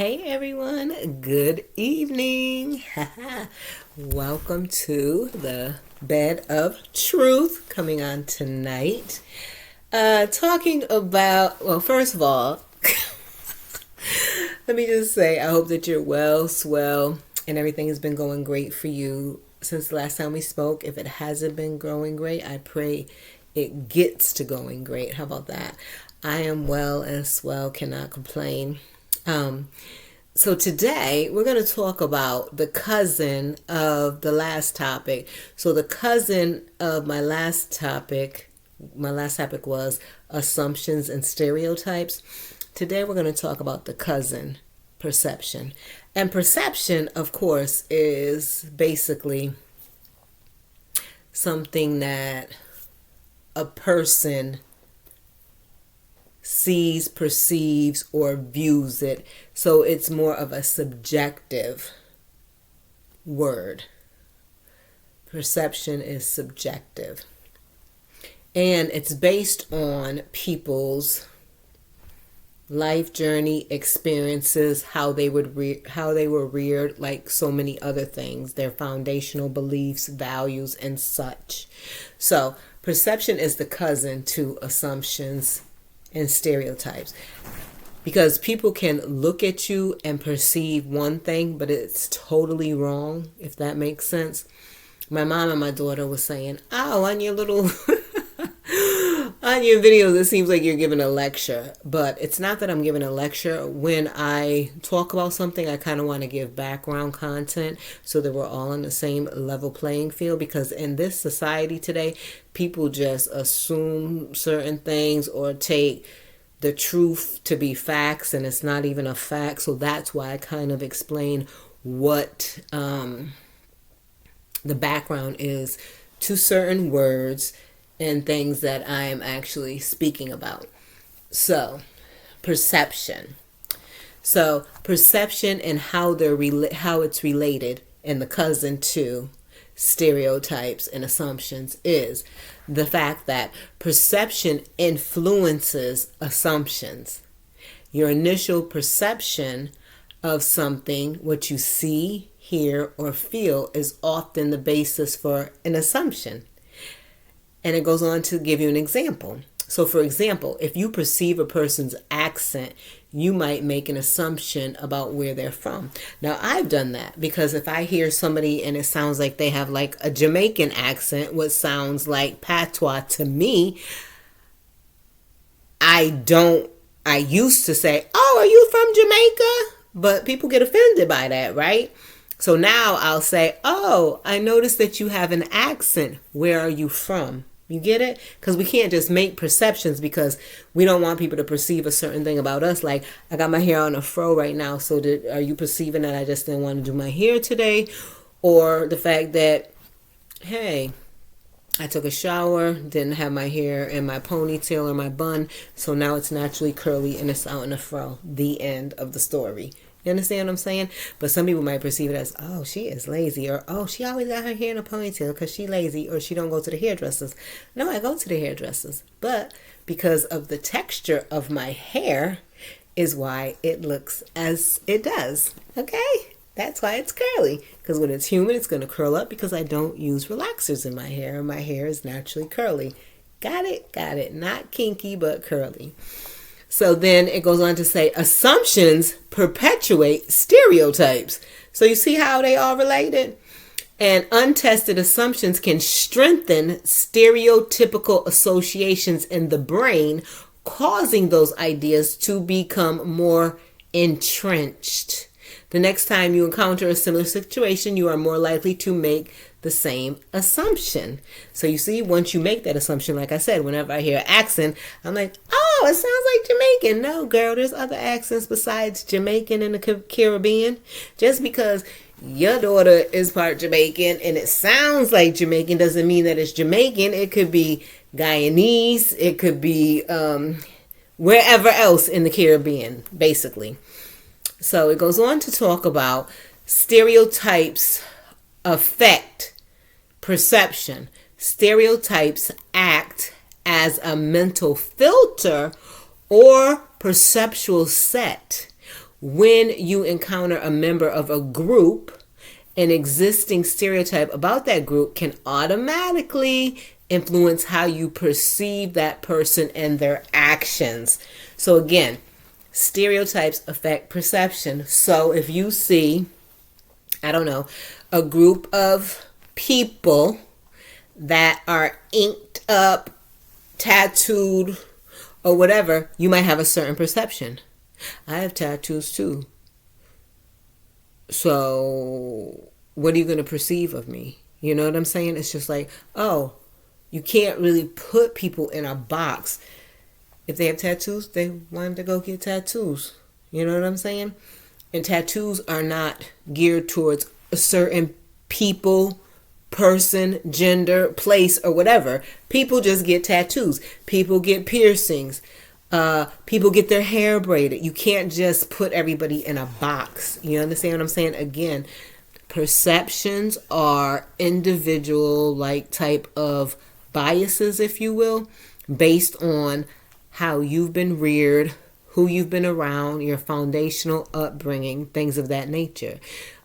Hey everyone, good evening. Welcome to the Bed of Truth coming on tonight. Talking about, well, first of all, let me just say I hope that you're well, swell, and everything has been going great for you since the last time we spoke. If it hasn't been going great, I pray it gets to going great. How about that? I am well and swell, cannot complain. So today we're going to talk about the cousin of the last topic. So the cousin of my last topic was assumptions and stereotypes. Today we're going to talk about the cousin, perception. And perception, of course, is basically something that a person sees, perceives, or views it. So it's more of a subjective word. Perception is subjective. And it's based on people's life journey, experiences, how they were reared, like so many other things, their foundational beliefs, values, and such. So perception is the cousin to assumptions and stereotypes, because people can look at you and perceive one thing, but it's totally wrong, if that makes sense. My mom and my daughter was saying, oh, on your little on your videos it seems like you're giving a lecture, but it's not that I'm giving a lecture. When I talk about something, I kind of want to give background content so that we're all on the same level playing field, because in this society today, people just assume certain things or take the truth to be facts, and it's not even a fact. So that's why I kind of explain what the background is to certain words and things that I am actually speaking about. So, perception. So, perception and how how it's related, and the cousin to stereotypes and assumptions, is the fact that perception influences assumptions. Your initial perception of something, what you see, hear, or feel, is often the basis for an assumption. And it goes on to give you an example. So, for example, if you perceive a person's accent, you might make an assumption about where they're from. Now, I've done that, because if I hear somebody and it sounds like they have like a Jamaican accent, what sounds like patois to me, I used to say, oh, are you from Jamaica? But people get offended by that, right? So now I'll say, oh, I noticed that you have an accent. Where are you from? You get it? Because we can't just make perceptions, because we don't want people to perceive a certain thing about us. Like, I got my hair on a fro right now, so are you perceiving that I just didn't want to do my hair today? Or the fact that, hey, I took a shower, didn't have my hair in my ponytail or my bun, so now it's naturally curly and it's out in a fro. The end of the story. You understand what I'm saying? But some people might perceive it as, oh, she is lazy, or oh, she always got her hair in a ponytail because she lazy, or she don't go to the hairdressers. No, I go to the hairdressers, but because of the texture of my hair is why it looks as it does. Okay? That's why it's curly, because when it's humid, it's going to curl up, because I don't use relaxers in my hair, and my hair is naturally curly. Got it? Got it. Not kinky, but curly. So then it goes on to say, assumptions perpetuate stereotypes. So you see how they are related? And untested assumptions can strengthen stereotypical associations in the brain, causing those ideas to become more entrenched. The next time you encounter a similar situation, you are more likely to make the same assumption. So you see, once you make that assumption, like I said, whenever I hear accent, I'm like, oh, it sounds like Jamaican. No, girl, there's other accents besides Jamaican in the Caribbean. Just because your daughter is part Jamaican and it sounds like Jamaican doesn't mean that it's Jamaican. It could be Guyanese. It could be wherever else in the Caribbean, basically. So it goes on to talk about stereotypes affect perception. Stereotypes act as a mental filter or perceptual set, when you encounter a member of a group, an existing stereotype about that group can automatically influence how you perceive that person and their actions. So again, stereotypes affect perception. So if you see, I don't know, a group of people that are inked up, tattooed, or whatever, you might have a certain perception. I have tattoos too. So what are you going to perceive of me? You know what I'm saying? It's just like, oh, you can't really put people in a box. If they have tattoos, they want to go get tattoos. You know what I'm saying? And tattoos are not geared towards a certain people, person, gender, place, or whatever. People just get tattoos. People get piercings. People get their hair braided. You can't just put everybody in a box. You understand what I'm saying? Again, perceptions are individual, like, type of biases, if you will, based on how you've been reared, who you've been around, your foundational upbringing, things of that nature.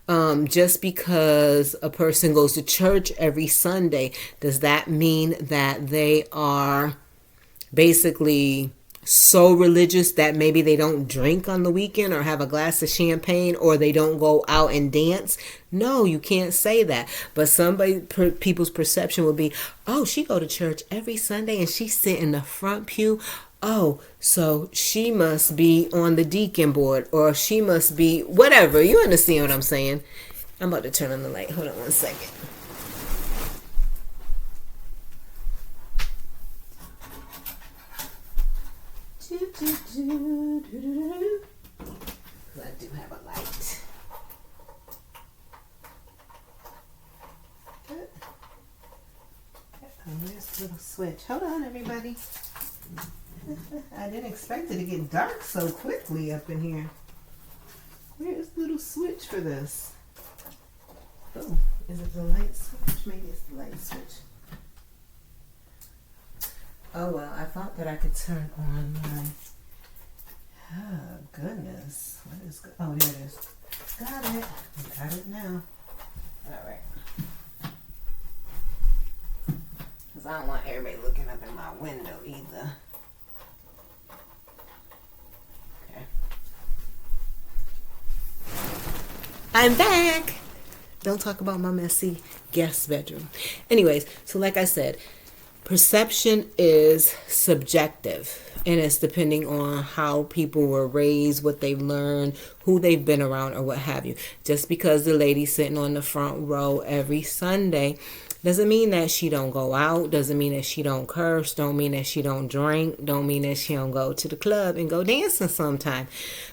Just because a person goes to church every Sunday, does that mean that they are basically so religious that maybe they don't drink on the weekend or have a glass of champagne or they don't go out and dance? No, you can't say that. But people's perception would be, oh, she go to church every Sunday and she sit in the front pew. Oh, so she must be on the deacon board, or she must be whatever. You understand what I'm saying? I'm about to turn on the light. Hold on one second. Because I do have a light. Good. Oh, there's a little switch. Hold on, everybody. I didn't expect it to get dark so quickly up in here. Where's the little switch for this? Oh, is it the light switch? Maybe it's the light switch. Oh, well, I thought that I could turn on my... Oh, goodness. What is... Oh, there it is. Got it. Got it now. All right. Because I don't want everybody looking up in my window either. Okay. I'm back. Don't talk about my messy guest bedroom. Anyways, so like I said, perception is subjective, and it's depending on how people were raised, what they've learned, who they've been around, or what have you. Just because the lady's sitting on the front row every Sunday doesn't mean that she don't go out, doesn't mean that she don't curse, don't mean that she don't drink, don't mean that she don't go to the club and go dancing sometime.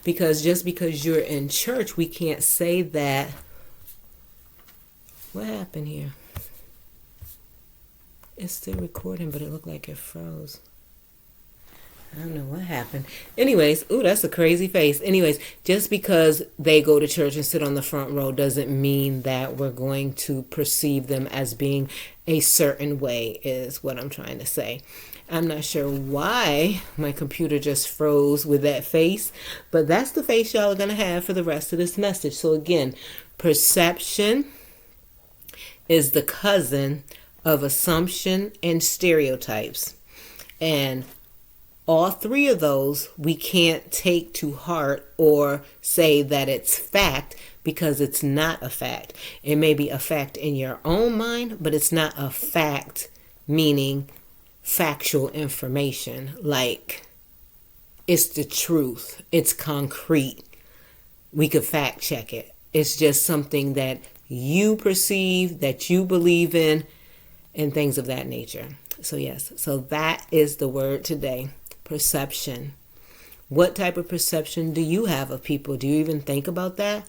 Because just because you're in church, we can't say that. What happened here? It's still recording, but it looked like it froze. I don't know what happened. Anyways, ooh, that's a crazy face. Anyways, just because they go to church and sit on the front row doesn't mean that we're going to perceive them as being a certain way, is what I'm trying to say. I'm not sure why my computer just froze with that face, but that's the face y'all are going to have for the rest of this message. So again, perception is the cousin of assumption and stereotypes. And all three of those we can't take to heart or say that it's fact, because it's not a fact. It may be a fact in your own mind, but it's not a fact, meaning factual information. Like, it's the truth. It's concrete. We could fact check it. It's just something that you perceive, that you believe in, and things of that nature. So yes, so that is the word today. Perception. What type of perception do you have of people? Do you even think about that?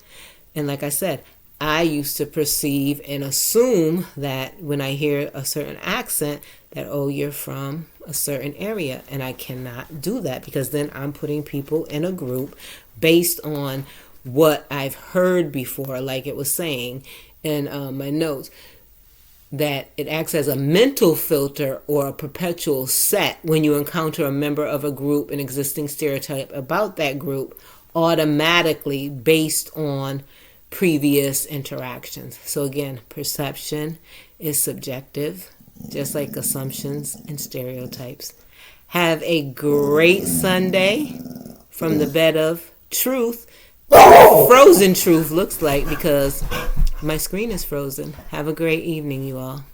And like I said, I used to perceive and assume that when I hear a certain accent that, oh, you're from a certain area. And I cannot do that, because then I'm putting people in a group based on what I've heard before, like it was saying in my notes, that it acts as a mental filter or a perpetual set when you encounter a member of a group, an existing stereotype about that group. automatically based on previous interactions. So again, perception is subjective, just like assumptions and stereotypes. Have a great Sunday from the bed of truth. Frozen truth looks like, because my screen is frozen. Have a great evening, you all.